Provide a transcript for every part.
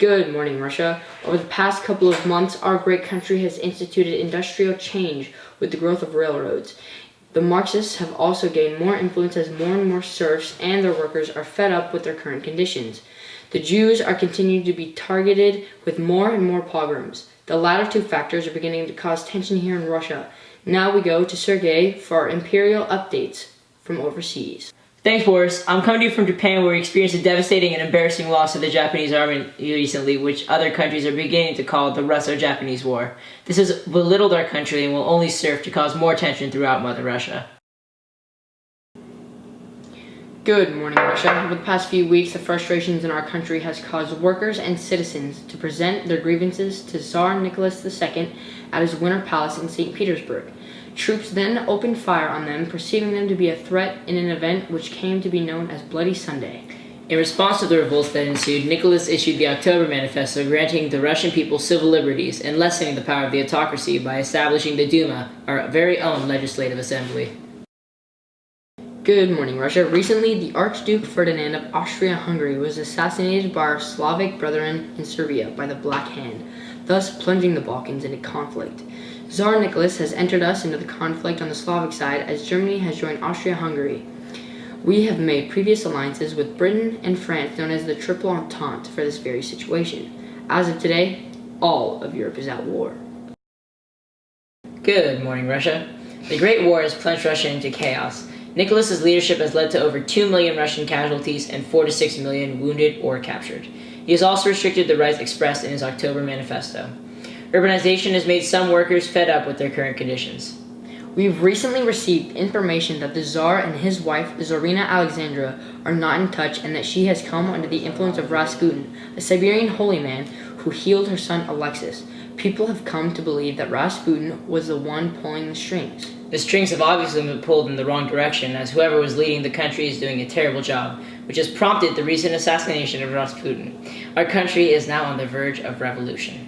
Good morning, Russia. Over the past couple of months, our great country has instituted industrial change with the growth of railroads. The Marxists have also gained more influence as more and more serfs and their workers are fed up with their current conditions. The Jews are continuing to be targeted with more and more pogroms. The latter two factors are beginning to cause tension here in Russia. Now we go to Sergei for our imperial updates from overseas. Thanks, Boris. I'm coming to you from Japan, where we experienced a devastating and embarrassing loss of the Japanese army recently, which other countries are beginning to call the Russo-Japanese War. This has belittled our country and will only serve to cause more tension throughout Mother Russia. Good morning, Russia. Over the past few weeks, the frustrations in our country has caused workers and citizens to present their grievances to Tsar Nicholas II at his Winter Palace in St. Petersburg. Troops then opened fire on them, perceiving them to be a threat in an event which came to be known as Bloody Sunday. In response to the revolts that ensued, Nicholas issued the October Manifesto granting the Russian people civil liberties and lessening the power of the autocracy by establishing the Duma, our very own legislative assembly. Good morning, Russia. Recently, the Archduke Ferdinand of Austria-Hungary was assassinated by our Slavic brethren in Serbia by the Black Hand, thus plunging the Balkans into conflict. Tsar Nicholas has entered us into the conflict on the Slavic side as Germany has joined Austria-Hungary. We have made previous alliances with Britain and France known as the Triple Entente for this very situation. As of today, all of Europe is at war. Good morning, Russia. The Great War has plunged Russia into chaos. Nicholas's leadership has led to over 2 million Russian casualties and 4 to 6 million wounded or captured. He has also restricted the rights expressed in his October Manifesto. Urbanization has made some workers fed up with their current conditions. We've recently received information that the Tsar and his wife, Tsarina Alexandra, are not in touch and that she has come under the influence of Rasputin, a Siberian holy man who healed her son Alexis. People have come to believe that Rasputin was the one pulling the strings. The strings have obviously been pulled in the wrong direction, as whoever was leading the country is doing a terrible job, which has prompted the recent assassination of Rasputin. Our country is now on the verge of revolution.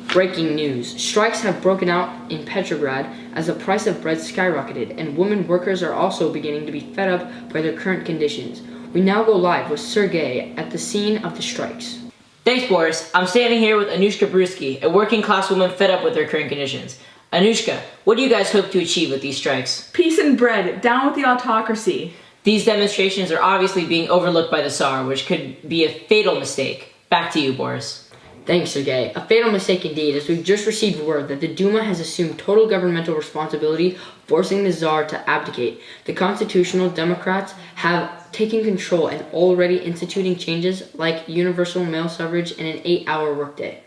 Breaking news. Strikes have broken out in Petrograd as the price of bread skyrocketed, and women workers are also beginning to be fed up by their current conditions. We now go live with Sergei at the scene of the strikes. Thanks, Boris. I'm standing here with Anushka Brusky, a working-class woman fed up with her current conditions. Anushka, what do you guys hope to achieve with these strikes? Peace and bread. Down with the autocracy. These demonstrations are obviously being overlooked by the Tsar, which could be a fatal mistake. Back to you, Boris. Thanks, Sergei. A fatal mistake indeed, as we've just received word that the Duma has assumed total governmental responsibility, forcing the Tsar to abdicate. The constitutional Democrats have taken control and already instituting changes like universal male suffrage and an 8-hour workday.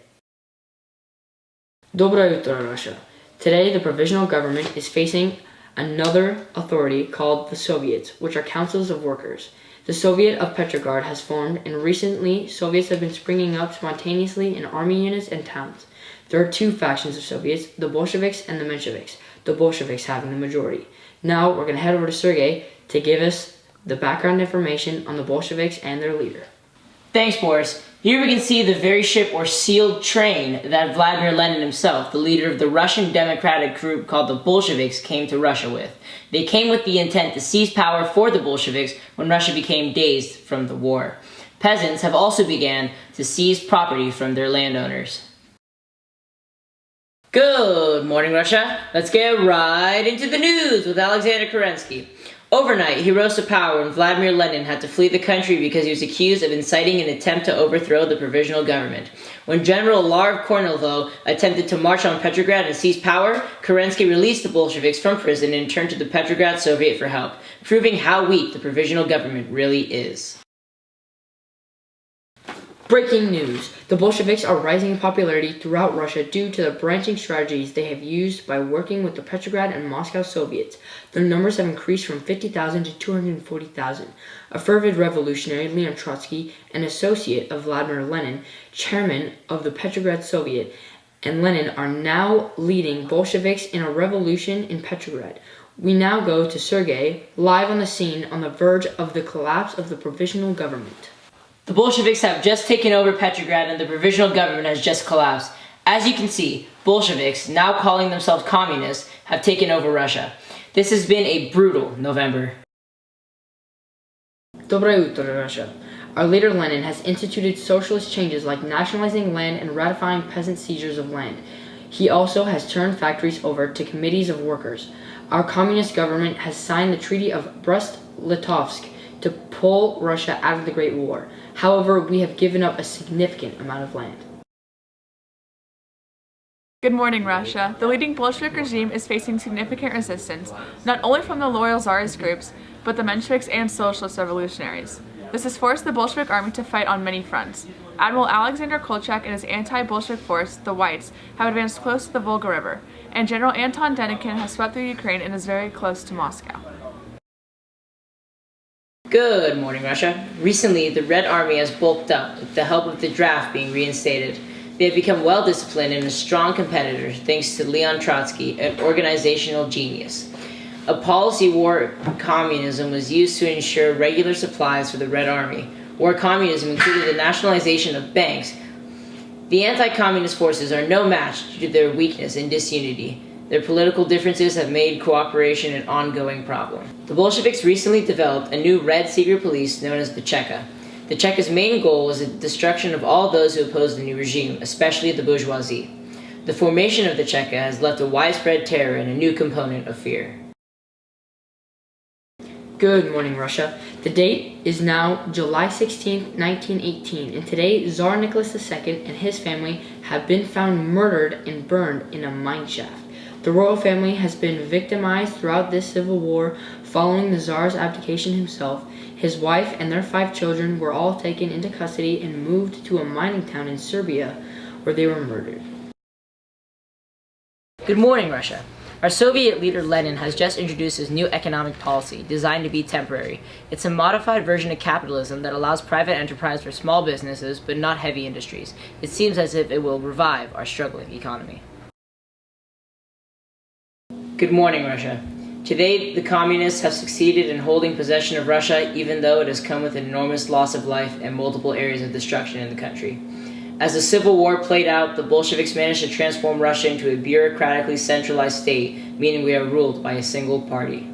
Доброе утро, Russia. Today, the provisional government is facing another authority called the Soviets, which are councils of workers. The Soviet of Petrograd has formed, and recently, Soviets have been springing up spontaneously in army units and towns. There are two factions of Soviets, the Bolsheviks and the Mensheviks, the Bolsheviks having the majority. Now, we're going to head over to Sergei to give us the background information on the Bolsheviks and their leader. Thanks, Boris. Here we can see the very ship or sealed train that Vladimir Lenin himself, the leader of the Russian democratic group called the Bolsheviks, came to Russia with. They came with the intent to seize power for the Bolsheviks when Russia became dazed from the war. Peasants have also begun to seize property from their landowners. Good morning, Russia. Let's get right into the news with Alexander Kerensky. Overnight, he rose to power when Vladimir Lenin had to flee the country because he was accused of inciting an attempt to overthrow the provisional government. When General Larv Kornilov attempted to march on Petrograd and seize power, Kerensky released the Bolsheviks from prison and turned to the Petrograd Soviet for help, proving how weak the provisional government really is. Breaking news. The Bolsheviks are rising in popularity throughout Russia due to the branching strategies they have used by working with the Petrograd and Moscow Soviets. Their numbers have increased from 50,000 to 240,000. A fervid revolutionary, Leon Trotsky, an associate of Vladimir Lenin, chairman of the Petrograd Soviet, and Lenin are now leading Bolsheviks in a revolution in Petrograd. We now go to Sergei, live on the scene on the verge of the collapse of the provisional government. The Bolsheviks have just taken over Petrograd and the provisional government has just collapsed. As you can see, Bolsheviks, now calling themselves communists, have taken over Russia. This has been a brutal November. Доброе утро, Russia. Our leader Lenin has instituted socialist changes like nationalizing land and ratifying peasant seizures of land. He also has turned factories over to committees of workers. Our communist government has signed the Treaty of Brest-Litovsk to pull Russia out of the Great War. However, we have given up a significant amount of land. Good morning, Russia. The leading Bolshevik regime is facing significant resistance, not only from the loyal Tsarist groups, but the Mensheviks and socialist revolutionaries. This has forced the Bolshevik army to fight on many fronts. Admiral Alexander Kolchak and his anti-Bolshevik force, the Whites, have advanced close to the Volga River, and General Anton Denikin has swept through Ukraine and is very close to Moscow. Good morning, Russia. Recently, the Red Army has bulked up with the help of the draft being reinstated. They have become well-disciplined and a strong competitor thanks to Leon Trotsky, an organizational genius. A policy war communism was used to ensure regular supplies for the Red Army. War communism included the nationalization of banks. The anti-communist forces are no match due to their weakness and disunity. Their political differences have made cooperation an ongoing problem. The Bolsheviks recently developed a new red secret police known as the Cheka. The Cheka's main goal was the destruction of all those who opposed the new regime, especially the bourgeoisie. The formation of the Cheka has left a widespread terror and a new component of fear. Good morning, Russia. The date is now July 16, 1918, and today Tsar Nicholas II and his family have been found murdered and burned in a mine shaft. The royal family has been victimized throughout this civil war following the Tsar's abdication himself. His wife and their 5 children were all taken into custody and moved to a mining town in Serbia where they were murdered. Good morning, Russia. Our Soviet leader Lenin has just introduced his new economic policy, designed to be temporary. It's a modified version of capitalism that allows private enterprise for small businesses, but not heavy industries. It seems as if it will revive our struggling economy. Good morning, Russia. Today, the communists have succeeded in holding possession of Russia, even though it has come with an enormous loss of life and multiple areas of destruction in the country. As the Civil War played out, the Bolsheviks managed to transform Russia into a bureaucratically centralized state, meaning we are ruled by a single party.